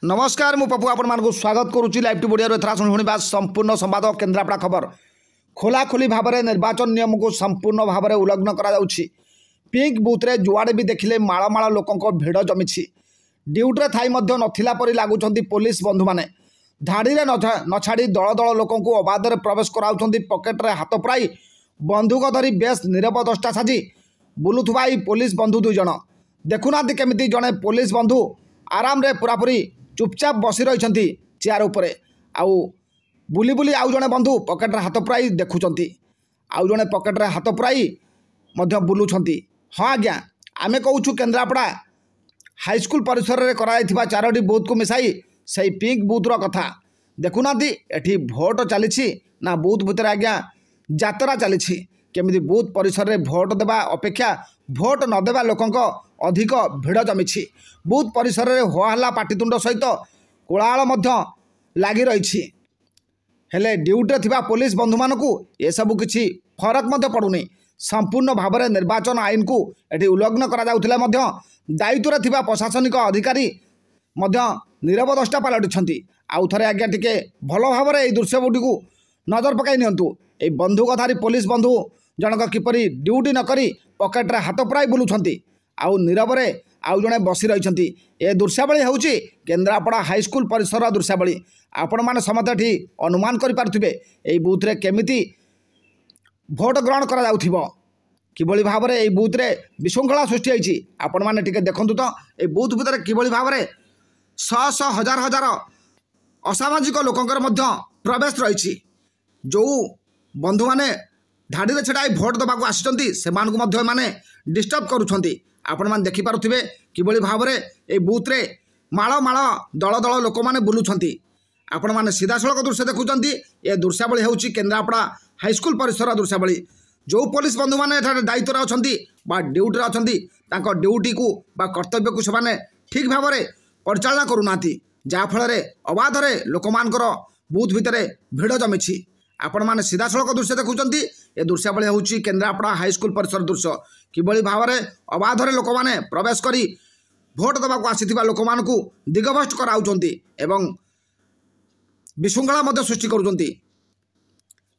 नमस्कार मु पपु आपण मानक स्वागत करुच्ची लाइव टू वीडियो एथरा शुणा संपूर्ण संवाद केन्द्रापड़ा खबर खोलाखोली भाव में निर्वाचन नियम को संपूर्ण भाव में उल्लंघन करा पिंक बूथ रे जुआड़े भी देखिले माଳ लोकों भिड़ जमी ड्यूटी थाई नथिला परी लगुंट पुलिस बंधु मैंने धाड़ी में न छाड़ी दल दल लोकों अबाध प्रवेश कराउछंती पकेट्रे हाथ पुराई बंधुक धरी बेस नीरव दस्ता साजी बुलुथुवा पुलिस बंधु दुई जन देखुना केमिति जड़े पुलिस बंधु आराम रे पूरापूरी चुपचाप बसी रही चेयर उपरे आउ बुली बुली आउ जड़े बंधु पकेट्रे हाथ पुराई देखुंट आउ जड़े पकेट्रे हाथ पुराई बुलुंट। हाँ आज्ञा आम कहूँ केन्द्रापड़ा हाईस्कल परिसर में कर चारोटी बूथ को मिसाई से पिंक बूथर कथा देखुना एटी भोट चली ना बूथ भितर आज्ञा यात्रा चली केमिति बूथ परिसर में भोट देवा अपेक्षा भोट नदेवा लोकों अधिक भिड़ जमी बूथ परिसर में होहल्ला पाटितुंड सहित कोलाहल लगी रही हेले ड्यूटी थिबा पुलिस बंधु मानक ये सब किसी फरक पड़ुनी संपूर्ण भाव में निर्वाचन आईन को एटी उल्लंघन करा दायित्व थिबा प्रशासनिक अधिकारी नीरव दस्ता पलटि आउ थे आज्ञा टिके भल भाव में दृश्य गुटी नजर पकाई नियंतु ए बंधुकधारी पुलिस बंधु जनक किपरि ड्यूटी नकरी पकेट्रे हाथ पुराई बुलुंट आउ नीरव आउ जड़े बसी रही ए दृश्यावली हूँ केन्द्रापड़ा हाईस्कल परिसर दृश्यावली आपण मैंने समस्त एटी अनुमान करें ये बूथ रे केमिति भोट ग्रहण करा किभली भाव में ये बूथ रे विशृंखला सृष्टि होती आपण मैंने टिके देखंतु तो ये बूथ भितर किभली भाव में शह शह हजार हजार असामाजिक लोकंकर मध्य प्रवेश रही जो बंधु माने धाड़ी में छड़ाई भोट देवाक आसी से माने डिस्टर्ब करुँच आपण मैंने देखिपे किभली भाव में ये बूथ रे माळ दल दल लोक मैंने बुलुंट आपण मैंने सीधासलख दृश्य देखुं ये दृश्यावली हूँ केन्द्रापड़ा हाईस्कल परिसर दृश्यावली जो पुलिस बंधु मैंने दायित्व अच्छा ड्यूटी अच्छा ड्यूटी को कर्तव्य को से ठीक भाव में परिचालना करूना जहाँफल अबाध लोक मानकर बूथ भितर भिड़ जमी आपण मैंने सीधासलख दृश्य देखुं ये दृश्यावली हूँ केन्द्रापड़ा हाईस्कल परिसर दृश्य किभली भाव में अबाध लोक मैंने प्रवेश करी भोट देवाक आसीथिबा लोक मानकु दिगभ्रष्ट कराउछंती एवं विशृंखला सृष्टि करुछंती।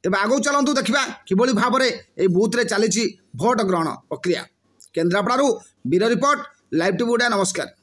तेबे आगो चलंतु देखिबा किभली भाव में ए बूथ रे चली भोट ग्रहण प्रक्रिया। केन्द्रापड़ारू बीरो रिपोर्ट लाइव टीवी ओडिया। नमस्कार।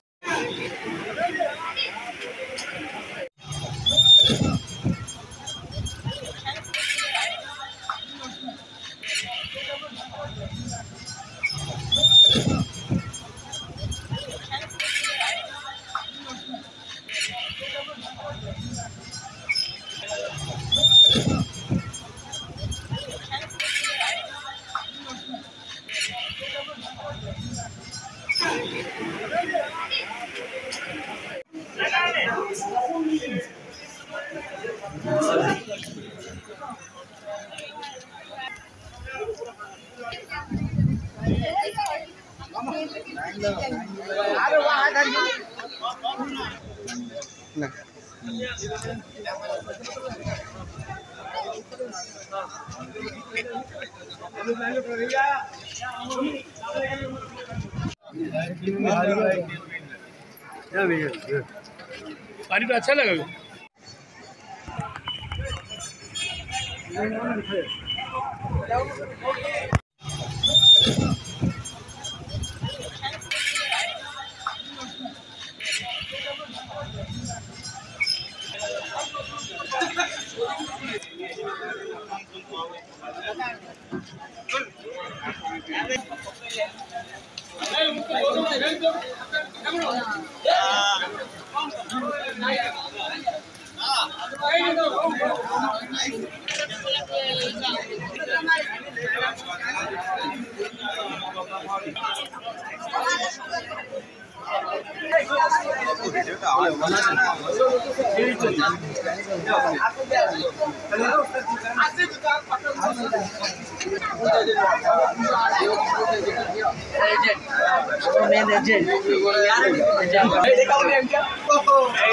पानी तो अच्छा लगा।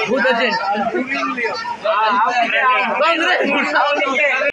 Good agent.